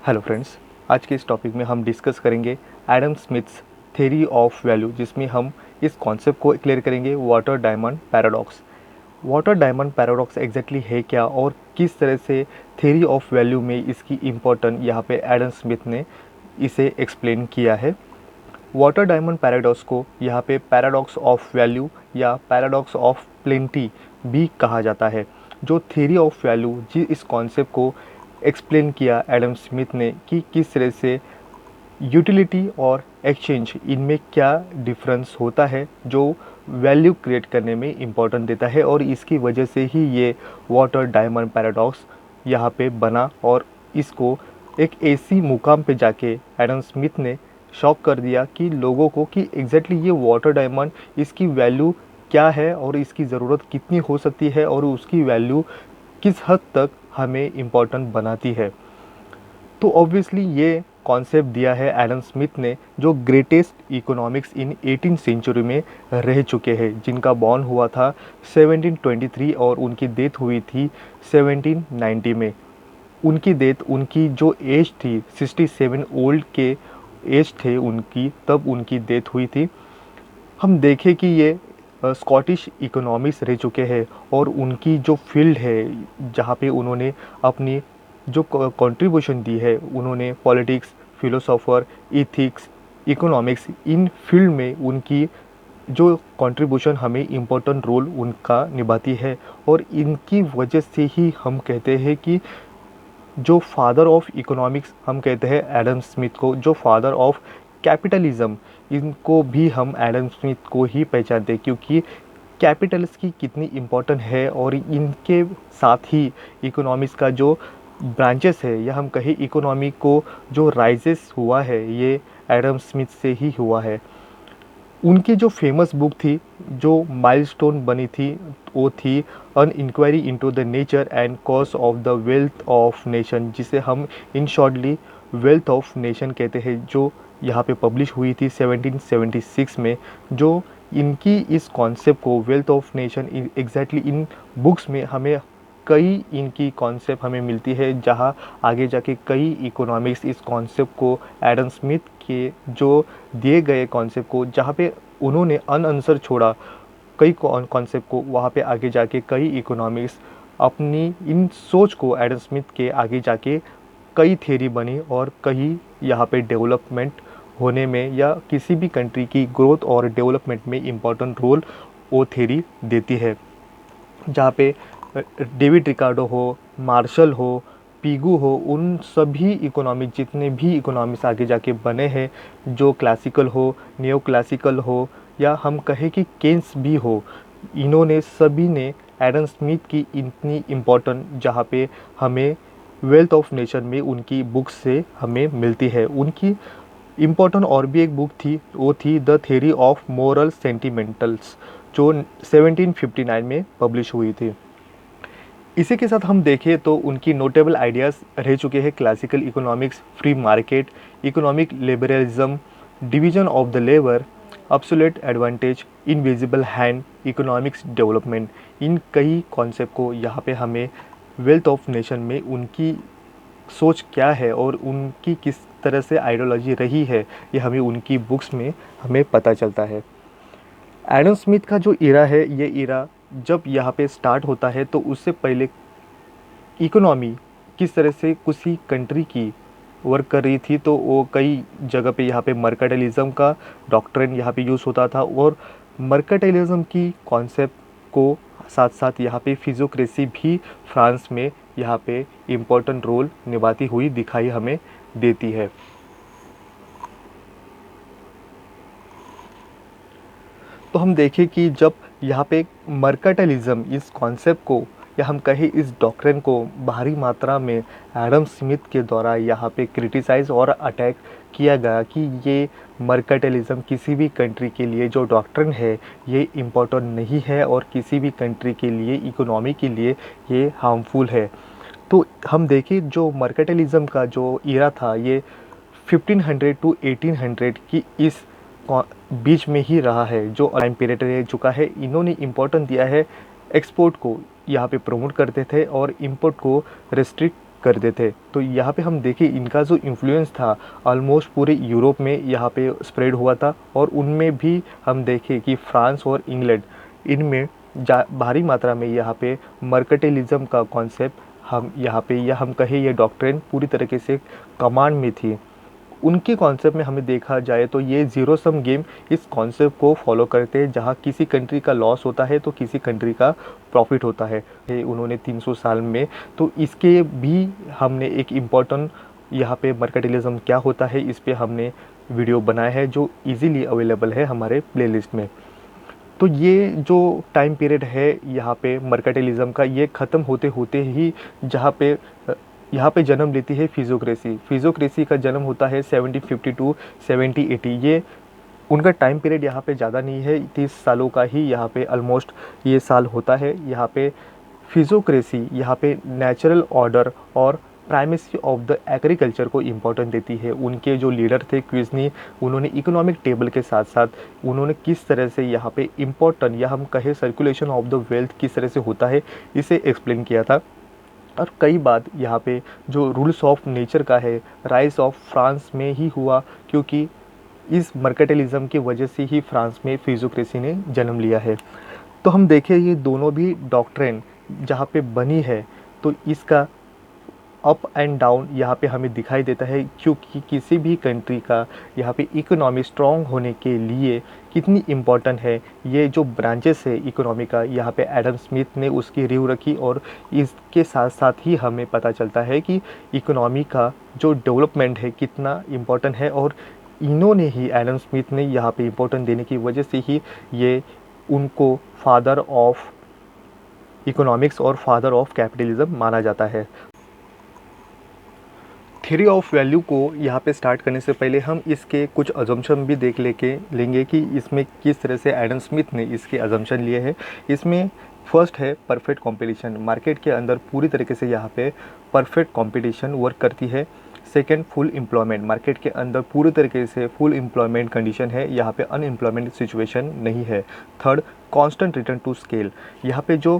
Hello friends, आज के इस टॉपिक में हम डिस्कस करेंगे Adam Smiths theory of value, जिसमें हम इस कॉन्सेप्ट को क्लियर करेंगे water diamond paradox. Water diamond paradox exactly है क्या और किस तरह से थ्योरी ऑफ वैल्यू में इसकी इम्पोर्टेंट यहाँ पे एडम स्मिथ ने इसे एक्सप्लेन किया है। वाटर डायमंड पैराडॉक्स को यहाँ पे पैराडॉक्स ऑफ वैल्यू या पैराडॉक्स ऑफ प्लेंटी भी कहा जाता है। जो थ्योरी ऑफ वैल्यू जी इस कॉन्सेप्ट को एक्सप्लेन किया एडम स्मिथ ने कि किस तरह से यूटिलिटी और एक्सचेंज इनमें क्या डिफरेंस होता है जो वैल्यू क्रिएट करने में इम्पोर्टेंट देता है, और इसकी वजह से ही ये वाटर डायमंड पैराडॉक्स यहाँ पे बना। और इसको एक ऐसी मुकाम पे जाके एडम स्मिथ ने शॉक कर दिया कि लोगों को कि एग्जैक्टली ये वाटर डायमंड इसकी वैल्यू क्या है और इसकी ज़रूरत कितनी हो सकती है और उसकी वैल्यू किस हद तक हमें इम्पोर्टेंट बनाती है। तो ऑब्वियसली ये कॉन्सेप्ट दिया है एडम स्मिथ ने, जो ग्रेटेस्ट इकोनॉमिक्स इन 18th सेंचुरी में रह चुके हैं, जिनका बॉर्न हुआ था 1723 और उनकी डेथ हुई थी 1790 में। उनकी डेथ, उनकी जो एज थी 67 ओल्ड के एज थे उनकी, तब उनकी डेथ हुई थी। हम देखें कि ये स्कॉटिश इकोनॉमिक्स रह चुके हैं और उनकी जो फील्ड है जहाँ पे उन्होंने अपनी जो कंट्रीब्यूशन दी है, उन्होंने पॉलिटिक्स, फिलोसोफर, इथिक्स, इकोनॉमिक्स, इन फील्ड में उनकी जो कंट्रीब्यूशन हमें इम्पोर्टेंट रोल उनका निभाती है। और इनकी वजह से ही हम कहते हैं कि जो फादर ऑफ इकोनॉमिक्स हम कहते हैं एडम स्मिथ को, जो फादर ऑफ कैपिटलिज्म, इनको भी हम एडम स्मिथ को ही पहचानते हैं, क्योंकि कैपिटल्स की कितनी इम्पोर्टेंट है और इनके साथ ही इकोनॉमिक्स का जो ब्रांचेस है या हम कहें इकोनॉमी को जो राइजेस हुआ है, ये एडम स्मिथ से ही हुआ है। उनकी जो फेमस बुक थी, जो माइलस्टोन बनी थी, वो थी an inquiry into the nature and cause of the wealth of nation, जिसे हम in shortly wealth of nation कहते हैं, जो यहाँ पे पब्लिश हुई थी 1776 में। जो इनकी इस कॉन्सेप्ट को wealth of nation exactly in books में हमें कई इनकी कॉन्सेप्ट हमें मिलती है, जहाँ आगे जाके कई इकोनॉमिक्स इस कॉन्सेप्ट को एडम स्मिथ के जो दिए गए कॉन्सेप्ट को, जहाँ पे उन्होंने अनआंसर छोड़ा कई कॉन्सेप्ट को, वहाँ पे आगे जाके कई इकोनॉमिक्स अपनी इन सोच को एडम स्मिथ के आगे जाके कई थ्योरी बनी और कई यहाँ पे डेवलपमेंट होने में या किसी भी कंट्री की ग्रोथ और डेवलपमेंट में इम्पोर्टेंट रोल वो थ्योरी देती है। जहाँ पे डेविड रिकार्डो हो, मार्शल हो, पीगू हो, उन सभी इकोनॉमिक जितने भी इकोनॉमिक्स आगे जाके बने हैं, जो क्लासिकल हो, नियो क्लासिकल हो या हम कहें कि केन्स भी हो, इन्होंने सभी ने एडम स्मिथ की इतनी इम्पोर्टेंट जहाँ पे हमें वेल्थ ऑफ नेशन में उनकी बुक से हमें मिलती है। उनकी इम्पोर्टेंट और भी एक बुक थी, वो थी द थ्योरी ऑफ मोरल सेंटिमेंटल्स, जो 1759 में पब्लिश हुई थी। इसी के साथ हम देखें तो उनकी नोटेबल आइडियाज़ रह चुके हैं classical economics, free market, economic liberalism, division of the labour, absolute advantage, invisible hand, economics development. इन कई कॉन्सेप्ट को यहाँ पे हमें वेल्थ ऑफ नेशन में उनकी सोच क्या है और उनकी किस तरह से आइडियोलॉजी रही है, ये हमें उनकी बुक्स में हमें पता चलता है। एडम स्मिथ का जो इरा है, ये इरा जब यहाँ पे स्टार्ट होता है तो उससे पहले इकोनॉमी किस तरह से किसी कंट्री की वर्क कर रही थी, तो वो कई जगह पे यहाँ पे मर्केंटाइलिज्म का डॉक्ट्रिन यहाँ पे यूज़ होता था, और मर्केंटाइलिज्म की कॉन्सेप्ट को साथ साथ यहाँ पे फिजियोक्रेसी भी फ्रांस में यहाँ पे इम्पोर्टेंट रोल निभाती हुई दिखाई हमें देती है। तो हम देखें कि जब यहाँ पे मर्केंटाइलिज्म इस कॉन्सेप्ट को या हम कहें इस डॉक्ट्रिन को भारी मात्रा में एडम स्मिथ के द्वारा यहाँ पे क्रिटिसाइज और अटैक किया गया कि ये मर्केंटाइलिज्म किसी भी कंट्री के लिए जो डॉक्ट्रिन है ये इम्पोर्टेंट नहीं है और किसी भी कंट्री के लिए, इकोनॉमी के लिए ये हार्मफुल है। तो हम देखें जो मर्केंटाइलिज्म का जो इरा था, ये 1500 टू 1800 की इस बीच में ही रहा है, जो टाइम पीरियड रह चुका है। इन्होंने इम्पोर्टेंस दिया है एक्सपोर्ट को, यहाँ पे प्रमोट करते थे और इंपोर्ट को रेस्ट्रिक्ट करते थे। तो यहाँ पे हम देखें इनका जो इन्फ्लुएंस था ऑलमोस्ट पूरे यूरोप में यहाँ पे स्प्रेड हुआ था, और उनमें भी हम देखें कि फ्रांस और इंग्लैंड इनमें भारी मात्रा में यहाँ पे मर्केंटाइलिज्म का कॉन्सेप्ट हम यहाँ पे, या हम कहें ये डॉक्ट्रिन पूरी तरीके से कमांड में थी। उनके कॉन्सेप्ट में हमें देखा जाए तो ये ज़ीरो सम गेम इस कॉन्सेप्ट को फॉलो करते हैं, जहाँ किसी कंट्री का लॉस होता है तो किसी कंट्री का प्रॉफिट होता है। ये उन्होंने 300 साल में, तो इसके भी हमने एक इम्पॉर्टेंट यहाँ पे मर्केंटाइलिज्म क्या होता है इस पे हमने वीडियो बनाया है, जो इजीली अवेलेबल है हमारे प्लेलिस्ट में। तो ये जो टाइम पीरियड है यहाँ पे मर्केंटाइलिज्म का, ये ख़त्म होते होते ही यहाँ पे जन्म लेती है फिजियोक्रेसी। फिजियोक्रेसी का जन्म होता है 1750 टू 1780। ये उनका टाइम पीरियड यहाँ पे ज़्यादा नहीं है, 30 सालों का ही यहाँ पे ऑलमोस्ट ये साल होता है। यहाँ पे फिजियोक्रेसी यहाँ पे नेचुरल ऑर्डर और प्राइमेसी ऑफ द एग्रीकल्चर को इम्पोर्टेंट देती है। उनके जो लीडर थे क्विज़नी, उन्होंने इकोनॉमिक टेबल के साथ साथ उन्होंने किस तरह से यहाँ पे इम्पोर्टेंट, या हम कहें सर्कुलेशन ऑफ द वेल्थ किस तरह से होता है, इसे एक्सप्लेन किया था। और कई बात यहाँ पे जो रूल्स ऑफ नेचर का है, राइज ऑफ फ्रांस में ही हुआ, क्योंकि इस मर्केंटाइलिज्म की वजह से ही फ्रांस में फिजियोक्रेसी ने जन्म लिया है। तो हम देखें ये दोनों भी डॉक्ट्रिन जहाँ पे बनी है, तो इसका अप एंड डाउन यहाँ पे हमें दिखाई देता है, क्योंकि किसी भी कंट्री का यहाँ पे इकोनॉमी स्ट्रॉन्ग होने के लिए कितनी इम्पोर्टेंट है। ये जो ब्रांचेस है इकोनॉमी का, यहाँ पे एडम स्मिथ ने उसकी रिव्यू रखी, और इसके साथ साथ ही हमें पता चलता है कि इकोनॉमी का जो डेवलपमेंट है कितना इम्पोर्टेंट है। और इन्होंने ही, एडम स्मिथ ने यहाँ पे इम्पोर्टेंट देने की वजह से ही ये उनको फादर ऑफ इकोनॉमिक्स और फादर ऑफ कैपिटलिज्म माना जाता है। थ्योरी ऑफ वैल्यू को यहाँ पे स्टार्ट करने से पहले हम इसके कुछ अजम्पशन भी देख लेंगे कि इसमें किस तरह से एडम स्मिथ ने इसके अजम्पशन लिए हैं। इसमें फर्स्ट है परफेक्ट कंपटीशन। मार्केट के अंदर पूरी तरीके से यहाँ पे परफेक्ट कंपटीशन वर्क करती है। Second, full employment. मार्केट के अंदर पूरी तरीके से फुल एम्प्लॉयमेंट कंडीशन है, यहाँ पे अनएम्प्लॉयमेंट सिचुएशन नहीं है। Third, constant return to scale. यहाँ पे जो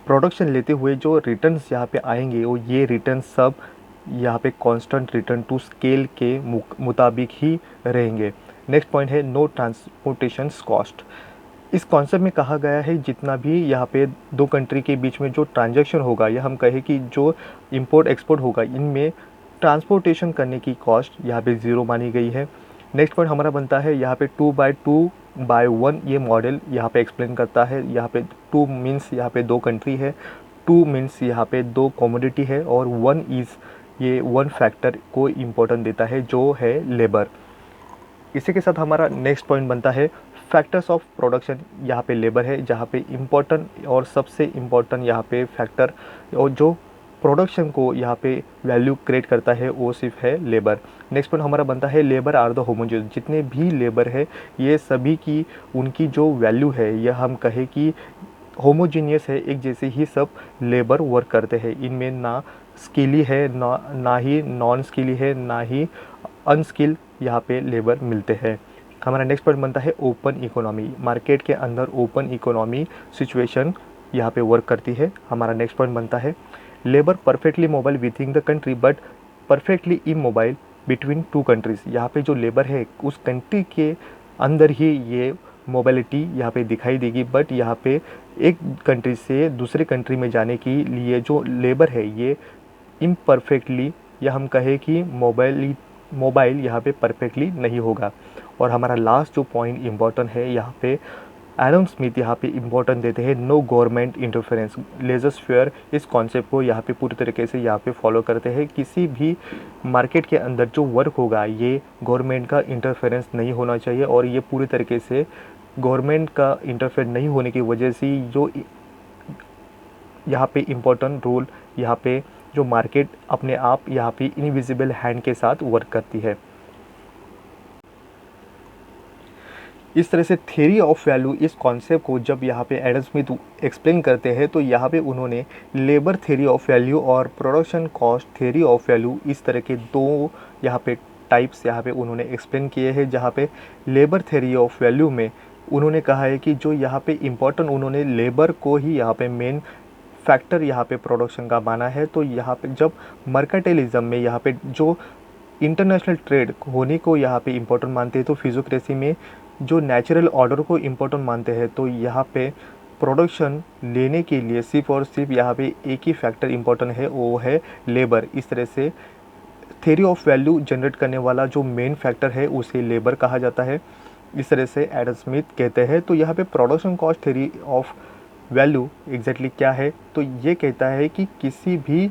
प्रोडक्शन लेते हुए जो रिटर्न्स यहाँ पे आएंगे, वो ये रिटर्न सब यहाँ पे कांस्टेंट रिटर्न टू स्केल के मुताबिक ही रहेंगे। नेक्स्ट पॉइंट है नो ट्रांसपोर्टेशन कॉस्ट। इस कॉन्सेप्ट में कहा गया है जितना भी यहाँ पे दो कंट्री के बीच में जो ट्रांजैक्शन होगा, या हम कहें कि जो इंपोर्ट एक्सपोर्ट होगा, इनमें ट्रांसपोर्टेशन करने की कॉस्ट यहाँ पे ज़ीरो मानी गई है। नेक्स्ट पॉइंट हमारा बनता है यहाँ पे 2/2/1 ये मॉडल यहाँ पे एक्सप्लेन करता है। यहाँ पे 2 मीन्स यहाँ पे दो कंट्री है, 2 मीन्स यहाँ पे दो कमोडिटी है, और 1 इज़ ये 1 फैक्टर को इम्पोर्टेंट देता है जो है लेबर। इसी के साथ हमारा नेक्स्ट पॉइंट बनता है फैक्टर्स ऑफ प्रोडक्शन। यहाँ पे लेबर है, जहाँ पे इम्पोर्टेंट और सबसे इम्पोर्टेंट यहाँ पे फैक्टर और जो प्रोडक्शन को यहाँ पे वैल्यू क्रिएट करता है वो सिर्फ है लेबर। नेक्स्ट पॉइंट हमारा बनता है लेबर आर द होमोजेनियस। जितने भी लेबर है ये सभी की उनकी जो वैल्यू है, यह हम कहें कि होमोजीनियस है, एक जैसे ही सब लेबर वर्क करते हैं। इनमें ना स्किली है, ना ही नॉन स्किली है, ना ही अनस्किल यहाँ पे लेबर मिलते हैं। हमारा नेक्स्ट पॉइंट बनता है ओपन इकोनॉमी। मार्केट के अंदर ओपन इकोनॉमी सिचुएशन यहाँ पे वर्क करती है। हमारा नेक्स्ट पॉइंट बनता है labour perfectly mobile with in the country but perfectly immobile between two countries. यहाँ पे जो लेबर है उस कंट्री के अंदर ही ये मोबिलिटी यहाँ पे दिखाई देगी, बट यहाँ पे एक कंट्री से दूसरे कंट्री में जाने के लिए जो लेबर है ये इम्परफेक्टली, या हम कहें कि मोबाइल यहाँ पे परफेक्टली नहीं होगा। और हमारा लास्ट जो पॉइंट इम्पॉर्टेंट है, यहाँ पे एडम स्मिथ यहाँ पे इम्पोर्टेंट देते हैं नो गवर्नमेंट इंटरफेरेंस। लेजर-फेयर इस कॉन्सेप्ट को यहाँ पे पूरी तरीके से यहाँ पे फॉलो करते हैं। किसी भी मार्केट के अंदर जो वर्क होगा ये गवर्नमेंट का इंटरफेरेंस नहीं होना चाहिए, और ये पूरी तरीके से गवर्नमेंट का इंटरफेयर नहीं होने की वजह से जो यहाँ पे इम्पोर्टेंट रोल, यहाँ पे जो मार्केट अपने आप यहाँ पे इनविजिबल हैंड के साथ वर्क करती है। इस तरह से थ्योरी ऑफ वैल्यू इस कॉन्सेप्ट को जब यहाँ पे एडम स्मिथ एक्सप्लेन करते हैं, तो यहाँ पे उन्होंने लेबर थ्योरी ऑफ वैल्यू और production cost theory of value इस तरह के दो यहाँ पे टाइप्स यहाँ पे उन्होंने एक्सप्लेन किए हैं। जहाँ पे लेबर थ्योरी ऑफ वैल्यू में उन्होंने कहा है कि जो यहाँ पे इम्पोर्टेंट, उन्होंने लेबर को ही यहाँ पे मेन फैक्टर यहाँ पे प्रोडक्शन का माना है। तो यहाँ पे जब मर्केंटाइलिज्म में यहाँ पे जो इंटरनेशनल ट्रेड होने को यहाँ पे इम्पोर्टेंट मानते हैं, तो फिजियोक्रेसी में जो नेचुरल ऑर्डर को इम्पोर्टेंट मानते हैं, तो यहाँ पे प्रोडक्शन लेने के लिए सिर्फ और सिर्फ यहाँ पे एक ही फैक्टर इम्पोर्टेंट है, वो है लेबर। इस तरह से थ्योरी ऑफ वैल्यू जनरेट करने वाला जो मेन फैक्टर है उसे लेबर कहा जाता है। इस तरह से एडम स्मिथ कहते हैं। तो यहाँ पे production cost theory of value exactly क्या है, तो ये कहता है कि किसी भी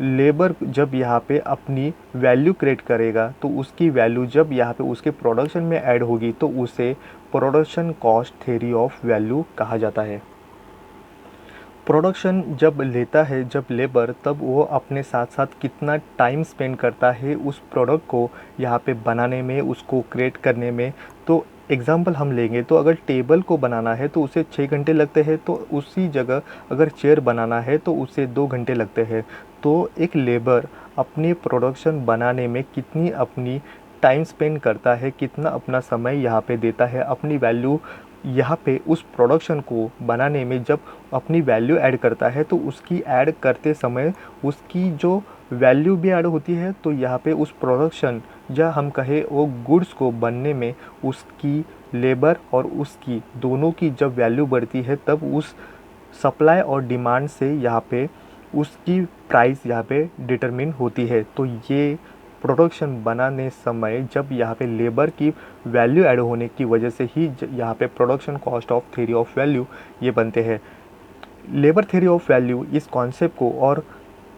लेबर जब यहाँ पे अपनी वैल्यू क्रिएट करेगा, तो उसकी वैल्यू जब यहाँ पे उसके प्रोडक्शन में ऐड होगी, तो उसे production cost theory of value कहा जाता है। प्रोडक्शन जब लेता है जब लेबर, तब वो अपने साथ साथ कितना टाइम स्पेंड करता है उस प्रोडक्ट को यहाँ पे बनाने में, उसको क्रिएट करने में। तो एग्ज़ाम्पल हम लेंगे, तो अगर टेबल को बनाना है तो उसे 6 घंटे लगते हैं, तो उसी जगह अगर चेयर बनाना है तो उसे 2 घंटे लगते हैं। तो एक लेबर अपनी प्रोडक्शन बनाने में कितनी अपनी टाइम स्पेंड करता है, कितना अपना समय यहाँ पे देता है, अपनी वैल्यू यहाँ पे उस प्रोडक्शन को बनाने में जब अपनी वैल्यू ऐड करता है, तो उसकी ऐड करते समय उसकी जो वैल्यू भी ऐड होती है। तो यहाँ पे उस प्रोडक्शन या हम कहें वो गुड्स को बनने में उसकी लेबर और उसकी दोनों की जब वैल्यू बढ़ती है, तब उस सप्लाई और डिमांड से यहाँ पे उसकी प्राइस यहाँ पे डिटरमिन होती है। तो ये प्रोडक्शन बनाने समय जब यहाँ पे लेबर की वैल्यू ऐड होने की वजह से ही यहाँ पे production cost of theory of value ये बनते हैं। लेबर थ्योरी ऑफ वैल्यू इस कॉन्सेप्ट को और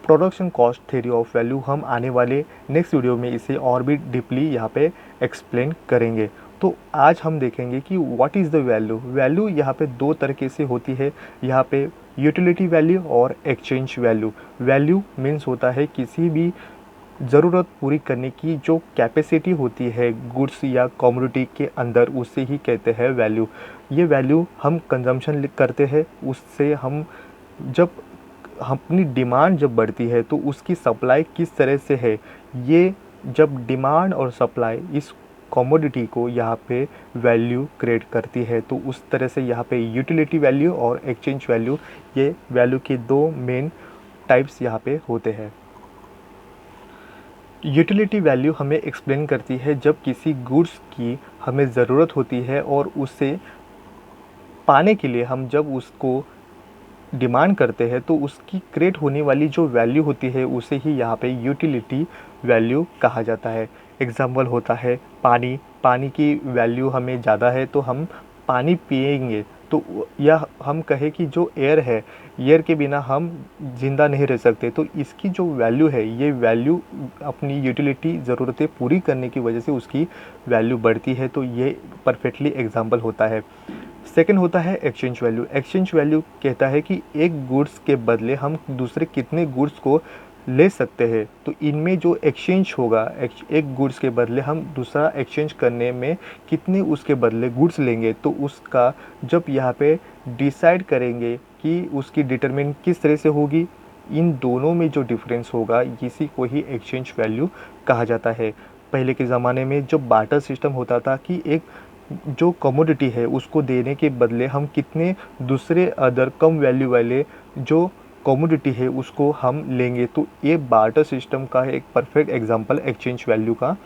production cost theory of value हम आने वाले नेक्स्ट वीडियो में इसे और भी डीपली यहाँ पे एक्सप्लेन करेंगे। तो आज हम देखेंगे कि what is the value. Value यहाँ पे दो तरीके से होती है, यहाँ पे यूटिलिटी वैल्यू और एक्सचेंज वैल्यू। वैल्यू मीन्स होता है किसी भी ज़रूरत पूरी करने की जो कैपेसिटी होती है गुड्स या कमोडिटी के अंदर, उसे ही कहते हैं वैल्यू। ये वैल्यू हम कंजम्पशन करते हैं, उससे हम जब अपनी डिमांड जब बढ़ती है तो उसकी सप्लाई किस तरह से है, ये जब डिमांड और सप्लाई इस कमोडिटी को यहाँ पे वैल्यू क्रिएट करती है, तो उस तरह से यहाँ पे यूटिलिटी वैल्यू और एक्सचेंज वैल्यू, ये वैल्यू के दो मेन टाइप्स यहाँ पे होते हैं। यूटिलिटी वैल्यू हमें एक्सप्लेन करती है जब किसी गुड्स की हमें ज़रूरत होती है और उसे पाने के लिए हम जब उसको डिमांड करते हैं, तो उसकी क्रिएट होने वाली जो वैल्यू होती है उसे ही यहाँ पे यूटिलिटी वैल्यू कहा जाता है। एग्जाम्पल होता है पानी। पानी की वैल्यू हमें ज़्यादा है तो हम पानी पिएंगे, तो या हम कहें कि जो एयर है, एयर के बिना हम ज़िंदा नहीं रह सकते, तो इसकी जो वैल्यू है, ये वैल्यू अपनी यूटिलिटी ज़रूरतें पूरी करने की वजह से उसकी वैल्यू बढ़ती है। तो ये परफेक्टली एग्जाम्पल होता है। सेकंड होता है एक्सचेंज वैल्यू। एक्सचेंज वैल्यू कहता है कि एक गुड्स के बदले हम दूसरे कितने गुड्स को ले सकते हैं, तो इनमें जो एक्सचेंज होगा, एक गुड्स के बदले हम दूसरा एक्सचेंज करने में कितने उसके बदले गुड्स लेंगे, तो उसका जब यहाँ पे डिसाइड करेंगे कि उसकी डिटरमिन किस तरह से होगी, इन दोनों में जो डिफरेंस होगा इसी को ही एक्सचेंज वैल्यू कहा जाता है। पहले के ज़माने में जो बार्टर सिस्टम होता था कि एक जो कमोडिटी है उसको देने के बदले हम कितने दूसरे अदर कम वैल्यू वाले जो कमोडिटी है उसको हम लेंगे, तो ये बार्टर सिस्टम का एक परफेक्ट एग्जांपल एक्सचेंज वैल्यू का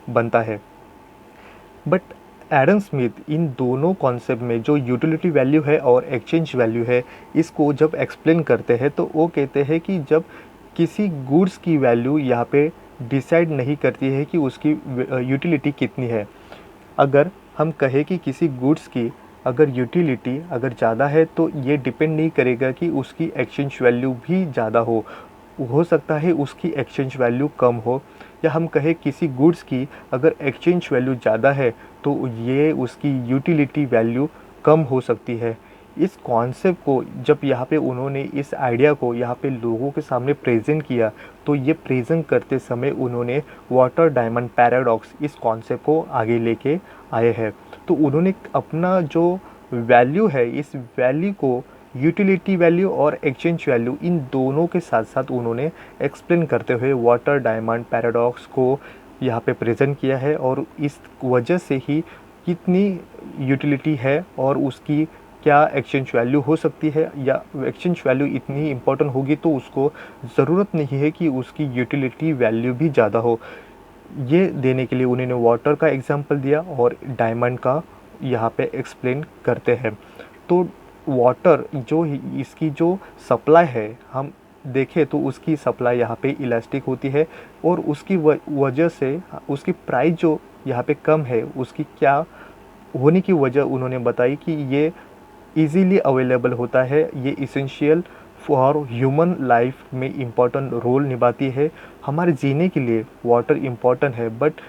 बनता है। बट एडम स्मिथ इन दोनों कॉन्सेप्ट में जो यूटिलिटी वैल्यू है और एक्सचेंज वैल्यू है, इसको जब एक्सप्लेन करते हैं तो वो कहते हैं कि जब किसी गुड्स की वैल्यू यहाँ पे डिसाइड नहीं करती है कि उसकी यूटिलिटी कितनी है। अगर हम कहें कि किसी गुड्स की अगर यूटिलिटी अगर ज़्यादा है, तो ये डिपेंड नहीं करेगा कि उसकी एक्सचेंज वैल्यू भी ज़्यादा हो सकता है उसकी एक्सचेंज वैल्यू कम हो। या हम कहें किसी गुड्स की अगर एक्सचेंज वैल्यू ज़्यादा है, तो ये उसकी यूटिलिटी वैल्यू कम हो सकती है। इस कॉन्सेप्ट को जब यहाँ पे उन्होंने इस आइडिया को यहाँ पे लोगों के सामने प्रेजेंट किया, तो ये प्रेजेंट करते समय उन्होंने वाटर डायमंड पैराडॉक्स इस कॉन्सेप्ट को आगे लेके आए हैं। तो उन्होंने अपना जो वैल्यू है, इस वैल्यू को यूटिलिटी वैल्यू और एक्सचेंज वैल्यू इन दोनों के साथ साथ उन्होंने एक्सप्लेन करते हुए वाटर डायमंड पैराडॉक्स को यहाँ पे प्रेजेंट किया है। और इस वजह से ही कितनी यूटिलिटी है और उसकी क्या एक्सचेंज वैल्यू हो सकती है, या एक्सचेंज वैल्यू इतनी इम्पोर्टेंट होगी तो उसको ज़रूरत नहीं है कि उसकी यूटिलिटी वैल्यू भी ज़्यादा हो। ये देने के लिए उन्होंने वाटर का एग्जांपल दिया और डायमंड का यहाँ पे एक्सप्लेन करते हैं। तो वाटर जो इसकी जो सप्लाई है, हम देखें तो उसकी सप्लाई यहाँ पे इलास्टिक होती है, और उसकी वजह से उसकी प्राइस जो यहाँ पे कम है, उसकी क्या होने की वजह उन्होंने बताई कि ये इजीली अवेलेबल होता है, ये इसेंशियल फॉर ह्यूमन लाइफ में इम्पॉर्टेंट रोल निभाती है। हमारे जीने के लिए वाटर इम्पॉर्टेंट है, बट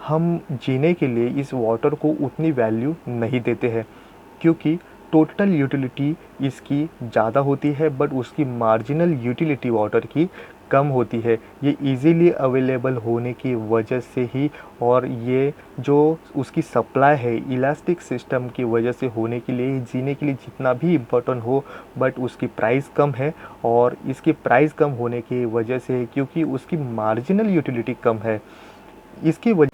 हम जीने के लिए इस वाटर को उतनी वैल्यू नहीं देते हैं, क्योंकि टोटल यूटिलिटी इसकी ज़्यादा होती है बट उसकी मार्जिनल यूटिलिटी वाटर की कम होती है। ये इजीली अवेलेबल होने की वजह से ही, और ये जो उसकी सप्लाई है इलास्टिक सिस्टम की वजह से होने के लिए, जीने के लिए जितना भी इम्पोर्टेंट हो, बट उसकी प्राइस कम है। और इसकी प्राइस कम होने की वजह से, क्योंकि उसकी मार्जिनल यूटिलिटी कम है, इसकी वजह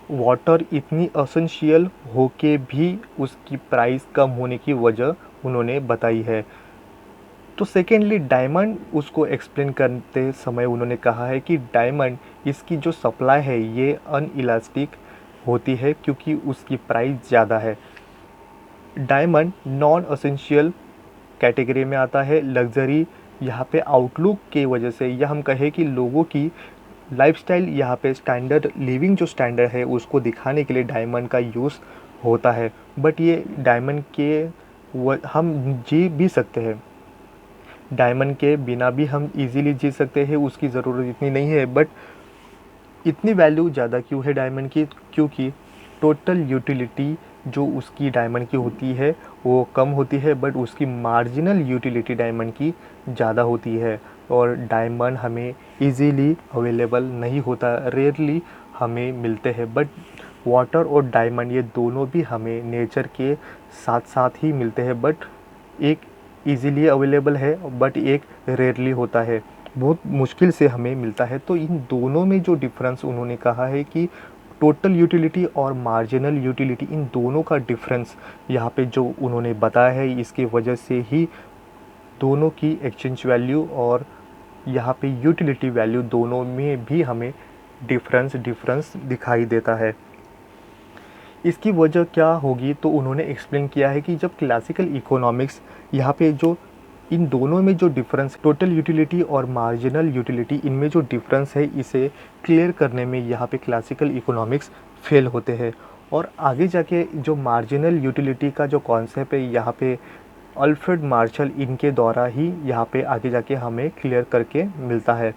वाटर इतनी असेंशियल होके भी उसकी प्राइस कम होने की वजह उन्होंने बताई है। तो सेकेंडली डायमंड, उसको एक्सप्लेन करते समय उन्होंने कहा है कि डायमंड, इसकी जो सप्लाई है ये अनइलास्टिक होती है क्योंकि उसकी प्राइस ज़्यादा है। डायमंड नॉन असेंशियल कैटेगरी में आता है। लग्जरी यहाँ पे आउटलुक के वजह से, या हम कहें कि लोगों की लाइफस्टाइल, यहाँ पे स्टैंडर्ड लिविंग जो स्टैंडर्ड है उसको दिखाने के लिए डायमंड का यूज़ होता है। बट ये डायमंड के हम जी भी सकते हैं, डायमंड के बिना भी हम इजीली जी सकते हैं, उसकी ज़रूरत इतनी नहीं है। बट इतनी वैल्यू ज़्यादा क्यों है डायमंड की? क्योंकि टोटल यूटिलिटी जो उसकी डायमंड की होती है वो कम होती है, बट उसकी मार्जिनल यूटिलिटी डायमंड की ज़्यादा होती है। और डायमंड हमें इजीली अवेलेबल नहीं होता, रेयरली हमें मिलते हैं। बट वाटर और डायमंड ये दोनों भी हमें नेचर के साथ साथ ही मिलते हैं, बट एक इजीली अवेलेबल है बट एक रेयरली होता है, बहुत मुश्किल से हमें मिलता है। तो इन दोनों में जो डिफरेंस उन्होंने कहा है कि टोटल यूटिलिटी और मार्जिनल यूटिलिटी, इन दोनों का डिफरेंस यहाँ पे जो उन्होंने बताया है, इसकी वजह से ही दोनों की एक्सचेंज वैल्यू और यहाँ पे यूटिलिटी वैल्यू दोनों में भी हमें डिफरेंस दिखाई देता है। इसकी वजह क्या होगी तो उन्होंने एक्सप्लेन किया है कि जब क्लासिकल इकोनॉमिक्स, यहाँ पे जो इन दोनों में जो डिफरेंस, टोटल यूटिलिटी और मार्जिनल यूटिलिटी, इनमें जो डिफरेंस है इसे क्लियर करने में यहाँ पे क्लासिकल इकोनॉमिक्स फेल होते हैं। और आगे जाके जो मार्जिनल यूटिलिटी का जो कॉन्सेप्ट है, यहाँ पे अल्फ्रेड मार्शल इनके द्वारा ही यहाँ पे आगे जाके हमें क्लियर करके मिलता है।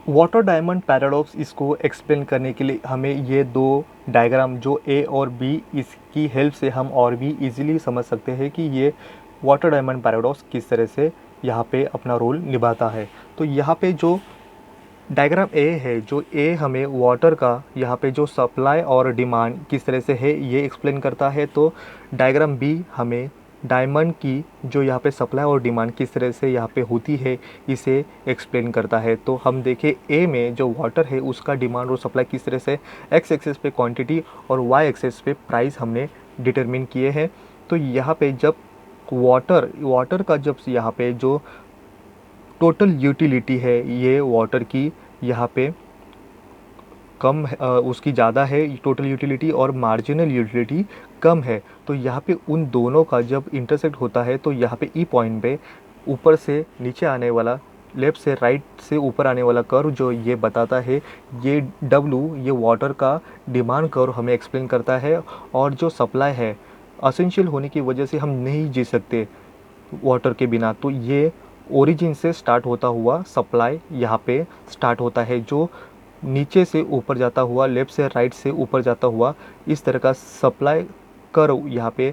वाटर डायमंड पैराडॉक्स, इसको एक्सप्लेन करने के लिए हमें ये दो डायग्राम जो ए और बी, इसकी हेल्प से हम और भी इजीली समझ सकते हैं कि ये वाटर डायमंड पैराडॉक्स किस तरह से यहाँ पे अपना रोल निभाता है। तो यहाँ पे जो डायग्राम ए है, जो ए हमें वाटर का यहाँ पे जो सप्लाई और डिमांड किस तरह से है ये एक्सप्लेन करता है। तो डायग्राम बी हमें डायमंड की जो यहाँ पे सप्लाई और डिमांड किस तरह से यहाँ पे होती है इसे एक्सप्लेन करता है। तो हम देखें ए में जो वाटर है उसका डिमांड और सप्लाई किस तरह से एक्स एक्सेस पे क्वांटिटी और वाई एक्सेस पे प्राइस हमने डिटरमिन किए हैं। तो यहाँ पे जब वाटर का जब यहाँ पे जो टोटल यूटिलिटी है ये वाटर की यहाँ पे कम उसकी ज़्यादा है टोटल यूटिलिटी, और मार्जिनल यूटिलिटी कम है। तो यहाँ पे उन दोनों का जब इंटरसेक्ट होता है तो यहाँ पे ई पॉइंट पे ऊपर से नीचे आने वाला, लेफ़्ट से राइट से ऊपर आने वाला कर्व जो ये बताता है, ये डब्लू, ये वाटर का डिमांड कर्व हमें एक्सप्लेन करता है। और जो सप्लाई है, असेंशियल होने की वजह से हम नहीं जी सकते वाटर के बिना, तो ये ओरिजिन से स्टार्ट होता हुआ सप्लाई यहाँ पे स्टार्ट होता है, जो नीचे से ऊपर जाता हुआ, लेफ़्ट से राइट से ऊपर जाता हुआ, इस तरह का सप्लाई कर्व यहाँ पे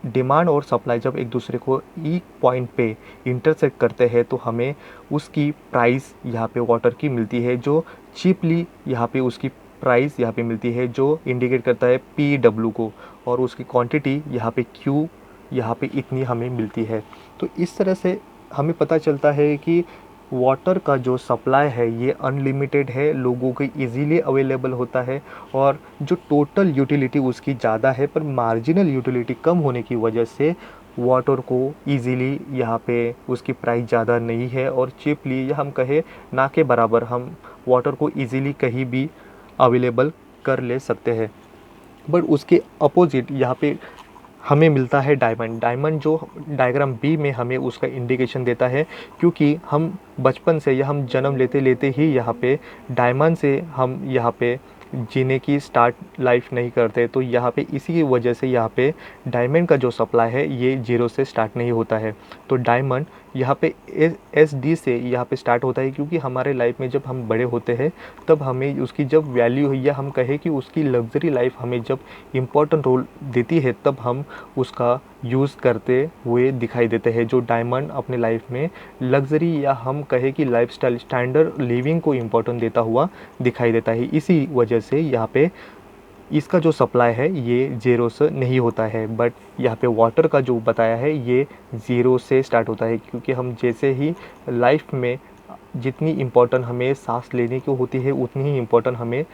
डिमांड और सप्लाई जब एक दूसरे को ई पॉइंट पे इंटरसेक्ट करते हैं तो हमें उसकी प्राइस यहाँ पे वाटर की मिलती है, जो चीपली यहाँ पे उसकी प्राइस यहाँ पे मिलती है, जो इंडिकेट करता है पी डब्ल्यू को, और उसकी क्वांटिटी यहाँ पे क्यू यहाँ पे इतनी हमें मिलती है। तो इस तरह से हमें पता चलता है कि वाटर का जो सप्लाई है ये अनलिमिटेड है, लोगों को इजीली अवेलेबल होता है और जो टोटल यूटिलिटी उसकी ज़्यादा है, पर मार्जिनल यूटिलिटी कम होने की वजह से वाटर को इजीली यहाँ पे उसकी प्राइस ज़्यादा नहीं है और चीपली, या हम कहें ना के बराबर, हम वाटर को इजीली कहीं भी अवेलेबल कर ले सकते हैं। बट उसके अपोजिट यहाँ पे हमें मिलता है डायमंड। डायमंड जो डायग्राम बी में हमें उसका इंडिकेशन देता है, क्योंकि हम बचपन से या हम जन्म लेते लेते ही यहाँ पे डायमंड से हम यहाँ पे जीने की स्टार्ट लाइफ नहीं करते, तो यहाँ पे इसी की वजह से यहाँ पे डायमंड का जो सप्लाई है ये जीरो से स्टार्ट नहीं होता है। तो डायमंड यहाँ पे एस डी से यहाँ पे स्टार्ट होता है, क्योंकि हमारे लाइफ में जब हम बड़े होते हैं तब हमें उसकी जब वैल्यू है, या हम कहें कि उसकी लग्जरी लाइफ हमें जब इम्पोर्टेंट रोल देती है, तब हम उसका यूज़ करते हुए दिखाई देते हैं। जो डायमंड अपने लाइफ में लग्जरी, या हम कहें कि लाइफस्टाइल स्टैंडर्ड लिविंग को इम्पोर्टेंट देता हुआ दिखाई देता है। इसी वजह से यहाँ पे इसका जो सप्लाई है ये ज़ीरो से नहीं होता है। बट यहाँ पे वाटर का जो बताया है ये ज़ीरो से स्टार्ट होता है, क्योंकि हम जैसे ही लाइफ में जितनी इम्पोर्टेंट हमें सांस लेने की होती है, उतनी ही इम्पोर्टेंट हमें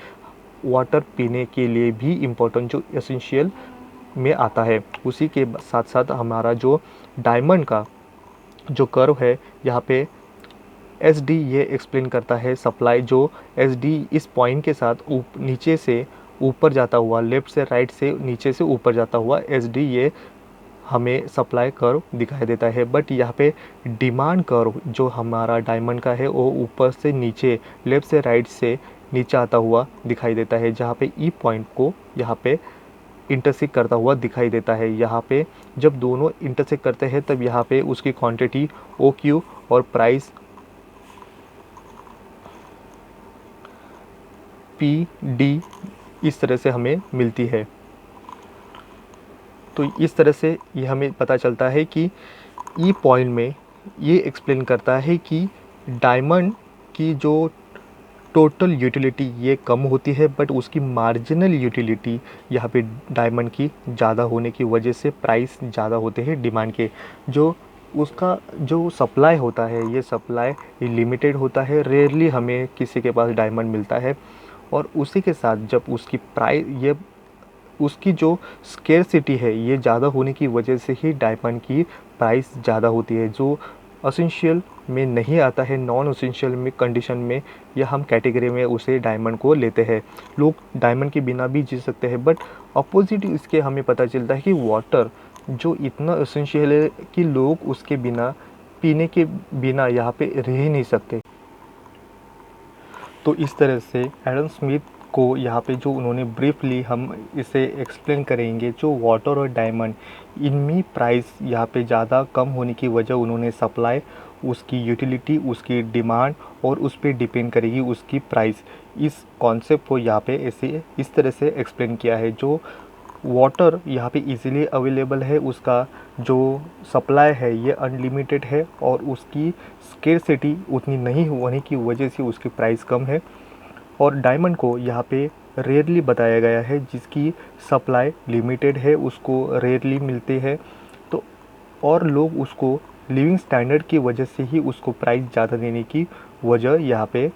वाटर पीने के लिए भी इम्पोर्टेंट जो एसेंशियल में आता है। उसी के साथ साथ हमारा जो डायमंड का जो कर्व है यहाँ पे एस डी ये एक्सप्लेन करता है सप्लाई। जो एस डी इस पॉइंट के साथ नीचे से ऊपर जाता हुआ, लेफ़्ट से राइट से नीचे से ऊपर जाता हुआ एस डी ये हमें सप्लाई कर्व दिखाई देता है। बट यहाँ पे डिमांड कर्व जो हमारा डायमंड का है वो ऊपर से नीचे, लेफ़्ट से राइट से नीचे आता हुआ दिखाई देता है, जहाँ पे ई पॉइंट को यहाँ पे इंटरसेक्ट करता हुआ दिखाई देता है। यहाँ पे जब दोनों इंटरसेक्ट करते हैं तब यहाँ पे उसकी क्वांटिटी ओ क्यू और प्राइस पी डी इस तरह से हमें मिलती है। तो इस तरह से ये हमें पता चलता है कि ई पॉइंट में ये एक्सप्लेन करता है कि डायमंड की जो टोटल यूटिलिटी ये कम होती है, बट उसकी मार्जिनल यूटिलिटी यहाँ पे डायमंड की ज़्यादा होने की वजह से प्राइस ज़्यादा होते हैं डिमांड के। जो उसका जो सप्लाई होता है ये सप्लाई लिमिटेड होता है, रेयरली हमें किसी के पास डायमंड मिलता है। और उसी के साथ जब उसकी प्राइस ये उसकी जो स्केर्सिटी है ये ज़्यादा होने की वजह से ही डायमंड की प्राइस ज़्यादा होती है। जो असेंशियल में नहीं आता है, नॉन असेंशियल में कंडीशन में या हम कैटेगरी में उसे डायमंड को लेते हैं। लोग डायमंड के बिना भी जी सकते हैं, बट अपोजिट इसके हमें पता चलता है कि वाटर जो इतना असेंशियल है कि लोग उसके बिना, पीने के बिना यहाँ पे रह ही नहीं सकते। तो इस तरह से एडम स्मिथ को यहाँ पे जो उन्होंने ब्रीफली हम इसे एक्सप्लेन करेंगे, जो वाटर और डायमंड इनमें प्राइस यहाँ पे ज़्यादा कम होने की वजह उन्होंने सप्लाई, उसकी यूटिलिटी, उसकी डिमांड और उस पर डिपेंड करेगी उसकी प्राइस, इस कॉन्सेप्ट को यहाँ पे ऐसे इस तरह से एक्सप्लेन किया है। जो वाटर यहाँ पे इजीली अवेलेबल है, उसका जो सप्लाई है ये अनलिमिटेड है और उसकी स्केर्सिटी उतनी नहीं होने की वजह से उसकी प्राइस कम है। और डायमंड को यहाँ पे रेयरली बताया गया है, जिसकी सप्लाई लिमिटेड है, उसको रेयरली मिलती है। तो और लोग उसको लिविंग स्टैंडर्ड की वजह से ही उसको प्राइस ज़्यादा देने की वजह यहाँ पे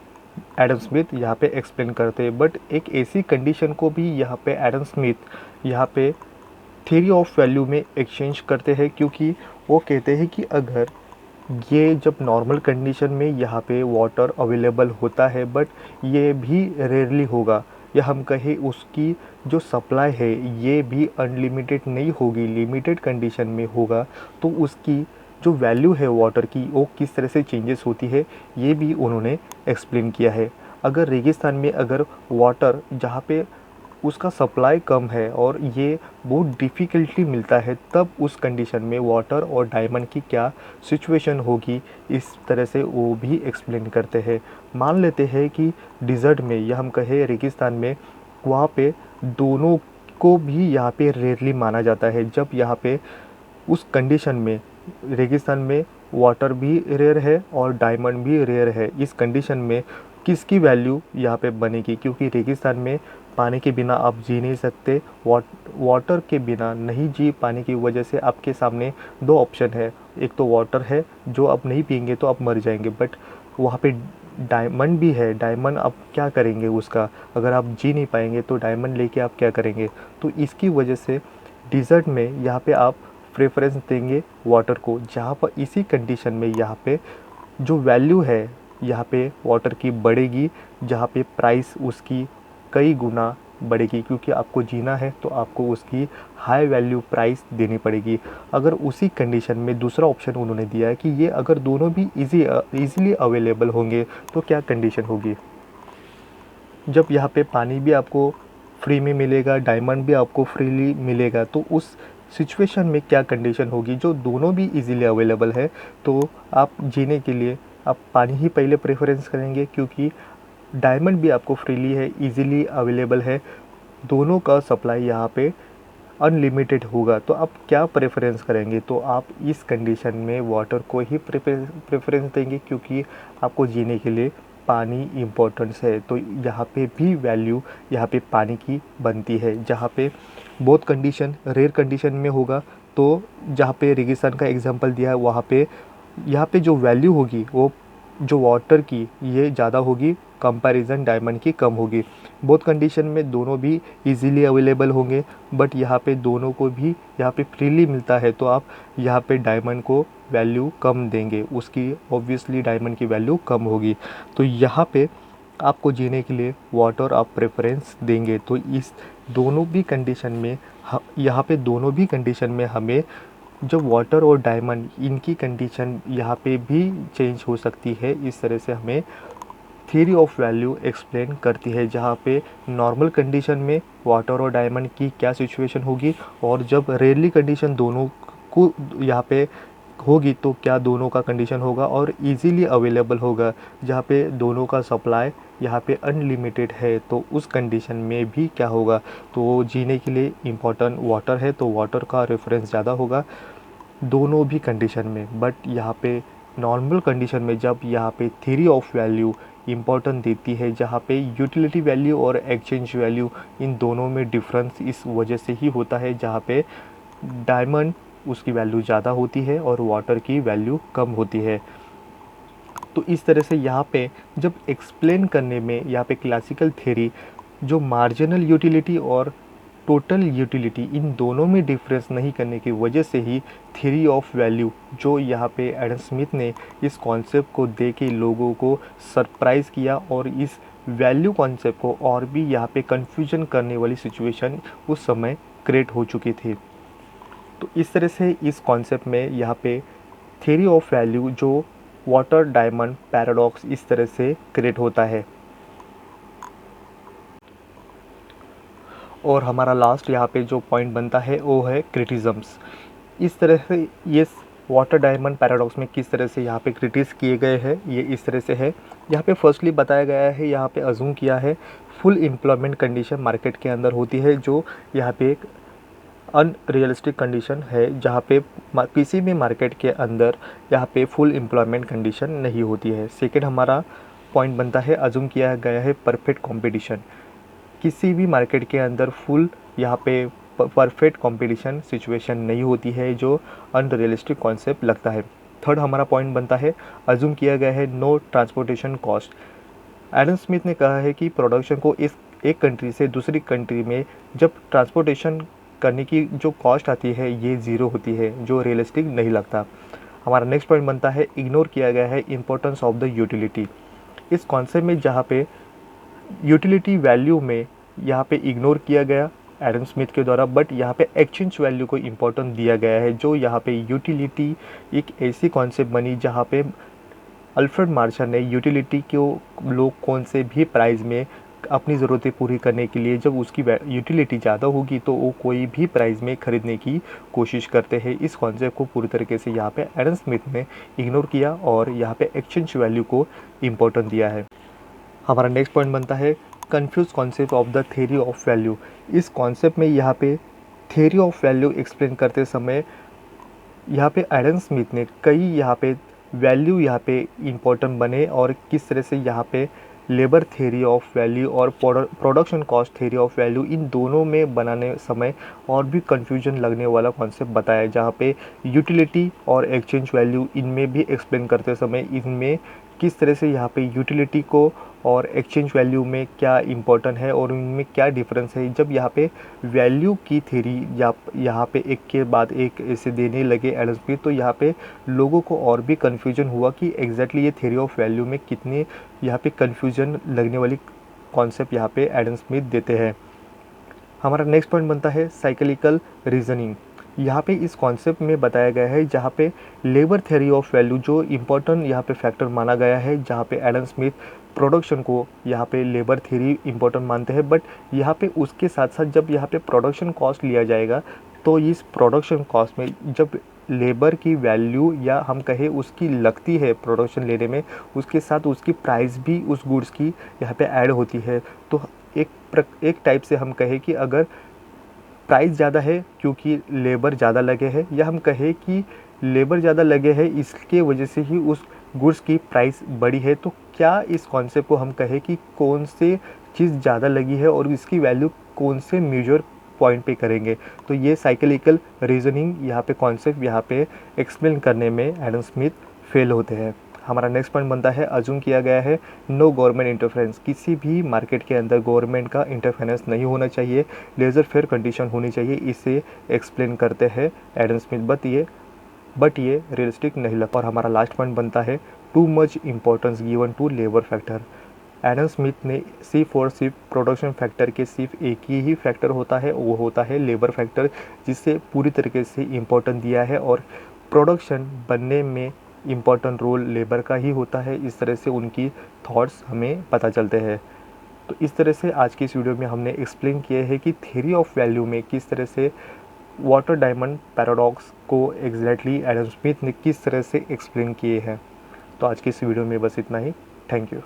एडम स्मिथ यहाँ पे एक्सप्लेन करते हैं। बट एक ऐसी कंडीशन को भी यहाँ पे एडम स्मिथ यहाँ पे थ्योरी ऑफ वैल्यू में एक्सचेंज करते हैं, क्योंकि वो कहते हैं कि अगर ये जब नॉर्मल कंडीशन में यहाँ पे वाटर अवेलेबल होता है, बट ये भी रेयरली होगा, या हम कहें उसकी जो सप्लाई है ये भी अनलिमिटेड नहीं होगी, लिमिटेड कंडीशन में होगा, तो उसकी जो वैल्यू है वाटर की वो किस तरह से चेंजेस होती है ये भी उन्होंने एक्सप्लेन किया है। अगर रेगिस्तान में अगर वाटर जहाँ पे उसका सप्लाई कम है और ये बहुत डिफ़िकल्टली मिलता है, तब उस कंडीशन में वाटर और डायमंड की क्या सिचुएशन होगी, इस तरह से वो भी एक्सप्लेन करते हैं। मान लेते हैं कि डिज़र्ट में या हम कहें रेगिस्तान में, वहाँ पे दोनों को भी यहाँ पे रेयरली माना जाता है। जब यहाँ पे उस कंडीशन में रेगिस्तान में वाटर भी रेयर है और डायमंड भी रेयर है, इस कंडीशन में किसकी वैल्यू यहाँ पे बनेगी? क्योंकि रेगिस्तान में पानी के बिना आप जी नहीं सकते, वाटर के बिना नहीं जी पाने की वजह से आपके सामने दो ऑप्शन है। एक तो वाटर है जो आप नहीं पियेंगे तो आप मर जाएंगे, बट वहाँ पे डायमंड भी है, डायमंड आप क्या करेंगे उसका, अगर आप जी नहीं पाएंगे तो डायमंड लेके आप क्या करेंगे। तो इसकी वजह से डिज़र्ट में यहाँ पे आप प्रेफरेंस देंगे वाटर को, जहाँ पर इसी कंडीशन में यहाँ पे जो वैल्यू है यहाँ पे वाटर की बढ़ेगी, जहाँ पे प्राइस उसकी कई गुना बढ़ेगी, क्योंकि आपको जीना है तो आपको उसकी हाई वैल्यू प्राइस देनी पड़ेगी। अगर उसी कंडीशन में दूसरा ऑप्शन उन्होंने दिया है कि ये अगर दोनों भी ईज़िली अवेलेबल होंगे तो क्या कंडीशन होगी। जब यहाँ पे पानी भी आपको फ्री में मिलेगा, डायमंड भी आपको फ्रीली मिलेगा, तो उस सिचुएशन में क्या कंडीशन होगी। जो दोनों भी इजीली अवेलेबल है तो आप जीने के लिए आप पानी ही पहले प्रेफरेंस करेंगे, क्योंकि डायमंड भी आपको फ्रीली है, इजीली अवेलेबल है, दोनों का सप्लाई यहाँ पे अनलिमिटेड होगा। तो आप क्या प्रेफरेंस करेंगे, तो आप इस कंडीशन में वाटर को ही प्रेफरेंस देंगे, क्योंकि आपको जीने के लिए पानी इम्पोर्टेंस है। तो यहाँ पे भी वैल्यू यहाँ पे पानी की बनती है, जहाँ पे बहुत कंडीशन रेयर कंडीशन में होगा। तो जहाँ पे रेगिस्तान का एग्जांपल दिया है वहाँ पे यहाँ पे जो वैल्यू होगी वो जो वाटर की ये ज़्यादा होगी, कंपैरिजन डायमंड की कम होगी। बहुत कंडीशन में दोनों भी इजीली अवेलेबल होंगे, बट यहाँ पे दोनों को भी यहाँ पे फ्रीली मिलता है, तो आप यहाँ पे डायमंड को वैल्यू कम देंगे, उसकी ऑब्वियसली डायमंड की वैल्यू कम होगी। तो यहाँ पे आपको जीने के लिए वाटर आप प्रेफरेंस देंगे। तो इस दोनों भी कंडीशन में यहाँ पे दोनों भी कंडीशन में हमें जो वाटर और डायमंड इनकी कंडीशन यहाँ पे भी चेंज हो सकती है। इस तरह से हमें थ्योरी ऑफ वैल्यू एक्सप्लेन करती है, जहाँ पे नॉर्मल कंडीशन में वाटर और डायमंड की क्या सिचुएशन होगी, और जब रेयरली कंडीशन दोनों को यहाँ पे होगी तो क्या दोनों का कंडीशन होगा, और इजीली अवेलेबल होगा जहाँ पे दोनों का सप्लाई यहाँ पे अनलिमिटेड है, तो उस कंडीशन में भी क्या होगा। तो जीने के लिए इम्पोर्टेंट वाटर है, तो वाटर का रेफरेंस ज़्यादा होगा दोनों भी कंडीशन में। बट यहाँ पे नॉर्मल कंडीशन में जब यहाँ पे थ्योरी ऑफ वैल्यू इम्पोर्टेंट देती है, जहाँ पे यूटिलिटी वैल्यू और एक्सचेंज वैल्यू इन दोनों में डिफरेंस इस वजह से ही होता है, जहाँ पे डायमंड उसकी वैल्यू ज़्यादा होती है और वाटर की वैल्यू कम होती है। तो इस तरह से यहाँ पे जब एक्सप्लेन करने में यहाँ पे क्लासिकल थ्योरी जो मार्जिनल यूटिलिटी और टोटल यूटिलिटी इन दोनों में डिफरेंस नहीं करने की वजह से ही थ्योरी ऑफ वैल्यू जो यहाँ पे एडम स्मिथ ने इस कॉन्सेप्ट को दे के लोगों को सरप्राइज़ किया, और इस वैल्यू कॉन्सेप्ट को और भी यहाँ पे कन्फ्यूजन करने वाली सिचुएशन उस समय क्रिएट हो चुकी थी। तो इस तरह से इस कॉन्सेप्ट में यहाँ पे थ्योरी ऑफ वैल्यू जो वाटर डायमंड पैराडॉक्स इस तरह से क्रिएट होता है। और हमारा लास्ट यहाँ पे जो पॉइंट बनता है वो है क्रिटिज़म्स। इस तरह से ये वाटर डायमंड पैराडॉक्स में किस तरह से यहाँ पे क्रिटिस किए गए हैं, ये इस तरह से है। यहाँ पे फर्स्टली बताया गया है, यहाँ पे अज्यूम किया है फुल एम्प्लॉयमेंट कंडीशन मार्केट के अंदर होती है, जो यहाँ पे एक अनरियलिस्टिक कंडीशन है, जहाँ पे किसी भी मार्केट के अंदर यहाँ पे फुल एम्प्लॉयमेंट कंडीशन नहीं होती है। सेकेंड हमारा पॉइंट बनता है, अज्यूम किया गया है परफेक्ट कॉम्पिटिशन। किसी भी मार्केट के अंदर फुल यहाँ पे परफेक्ट कंपटीशन सिचुएशन नहीं होती है, जो अनरियलिस्टिक कॉन्सेप्ट लगता है। थर्ड हमारा पॉइंट बनता है, अज्यूम किया गया है no transportation cost. Adam Smith ने कहा है कि प्रोडक्शन को इस एक कंट्री से दूसरी कंट्री में जब ट्रांसपोर्टेशन करने की जो कॉस्ट आती है ये ज़ीरो होती है, जो रियलिस्टिक नहीं लगता। हमारा नेक्स्ट पॉइंट बनता है, इग्नोर किया गया है इम्पोर्टेंस ऑफ द यूटिलिटी। इस कॉन्सेप्ट में जहाँ पे यूटिलिटी वैल्यू में यहाँ पे इग्नोर किया गया एडम स्मिथ के द्वारा, बट यहाँ पे एक्सचेंज वैल्यू को इम्पोर्टेंस दिया गया है। जो यहाँ पे यूटिलिटी एक ऐसी कॉन्सेप्ट बनी जहाँ पे अल्फ्रेड मार्शल ने यूटिलिटी को लोग कौन से भी प्राइस में अपनी ज़रूरतें पूरी करने के लिए जब उसकी यूटिलिटी ज़्यादा होगी तो वो कोई भी प्राइस में ख़रीदने की कोशिश करते हैं। इस कॉन्सेप्ट को पूरी तरीके से यहाँ पे एडम स्मिथ ने इग्नोर किया और यहाँ पे एक्सचेंज वैल्यू को इम्पोर्टेंस दिया है। हमारा नेक्स्ट पॉइंट बनता है confuse concept of the theory of value. इस कॉन्सेप्ट में यहाँ पे थ्योरी ऑफ वैल्यू एक्सप्लेन करते समय यहाँ पे एडम स्मिथ ने कई यहाँ पे वैल्यू यहाँ पे इम्पोर्टेंट बने, और किस तरह से यहाँ पे लेबर थ्योरी ऑफ वैल्यू और production cost theory of value in दोनों में बनाने समय और भी कन्फ्यूजन लगने वाला कॉन्सेप्ट बताया, जहाँ पे यूटिलिटी और एक्सचेंज वैल्यू इनमें भी एक्सप्लेन करते समय इनमें किस तरह से यहाँ पे यूटिलिटी को और एक्सचेंज वैल्यू में क्या इम्पोर्टेंट है और उनमें क्या डिफरेंस है। जब यहाँ पे वैल्यू की थ्योरी या यहाँ पे एक के बाद एक ऐसे देने लगे एडम स्मिथ, तो यहाँ पे लोगों को और भी कन्फ्यूजन हुआ कि एग्जैक्टली ये थ्योरी ऑफ वैल्यू में कितने यहाँ पे कन्फ्यूजन लगने वाली कॉन्सेप्ट यहाँ पे एडम स्मिथ देते हैं। हमारा नेक्स्ट पॉइंट बनता है साइक्लिकल रीजनिंग। यहाँ पे इस कॉन्सेप्ट में बताया गया है जहाँ पे लेबर थ्योरी ऑफ वैल्यू जो इम्पोर्टेंट यहाँ पे फैक्टर माना गया है, जहाँ पे एडम स्मिथ प्रोडक्शन को यहाँ पे लेबर थ्योरी इम्पोर्टेंट मानते हैं, बट यहाँ पे उसके साथ साथ जब यहाँ पे प्रोडक्शन कॉस्ट लिया जाएगा तो इस प्रोडक्शन कॉस्ट में जब लेबर की वैल्यू या हम कहें उसकी लगती है प्रोडक्शन लेने में, उसके साथ उसकी प्राइस भी उस गुड्स की यहाँ पे ऐड होती है। तो एक टाइप से हम कहें कि अगर प्राइस ज़्यादा है क्योंकि लेबर ज़्यादा लगे हैं, या हम कहें कि लेबर ज़्यादा लगे हैं इसके वजह से ही उस गुड्स की प्राइस बढ़ी है, तो क्या इस कॉन्सेप्ट को हम कहें कि कौन से चीज़ ज़्यादा लगी है और इसकी वैल्यू कौन से मेजर पॉइंट पे करेंगे। तो ये साइक्लिकल रीजनिंग यहाँ पे कॉन्सेप्ट यहाँ पे एक्सप्लेन करने में एडम स्मिथ फेल होते हैं। हमारा नेक्स्ट पॉइंट बनता है अज्यूम किया गया है नो गवर्नमेंट इंटरफेरेंस। किसी भी मार्केट के अंदर गवर्नमेंट का इंटरफेरेंस नहीं होना चाहिए, लेज़र फेयर कंडीशन होनी चाहिए, इसे एक्सप्लेन करते हैं एडम स्मिथ, बट ये रियलिस्टिक नहीं लगता। और हमारा लास्ट पॉइंट बनता है too much importance given to labour factor. Adam Smith ने सिर्फ प्रोडक्शन फैक्टर के सिर्फ एक ही फैक्टर होता है, वो होता है लेबर फैक्टर, जिससे पूरी तरीके से इम्पोर्टेंट दिया है और प्रोडक्शन बनने में इम्पॉर्टेंट रोल लेबर का ही होता है। इस तरह से उनकी थॉट्स हमें पता चलते हैं। तो इस तरह से आज की इस वीडियो में हमने एक्सप्लेन किया है कि थ्योरी ऑफ वैल्यू में किस तरह से वाटर डायमंड पैराडॉक्स को एग्जैक्टली एडम स्मिथ ने किस तरह से एक्सप्लेन किए हैं। तो आज की इस वीडियो में बस इतना ही। Thank you.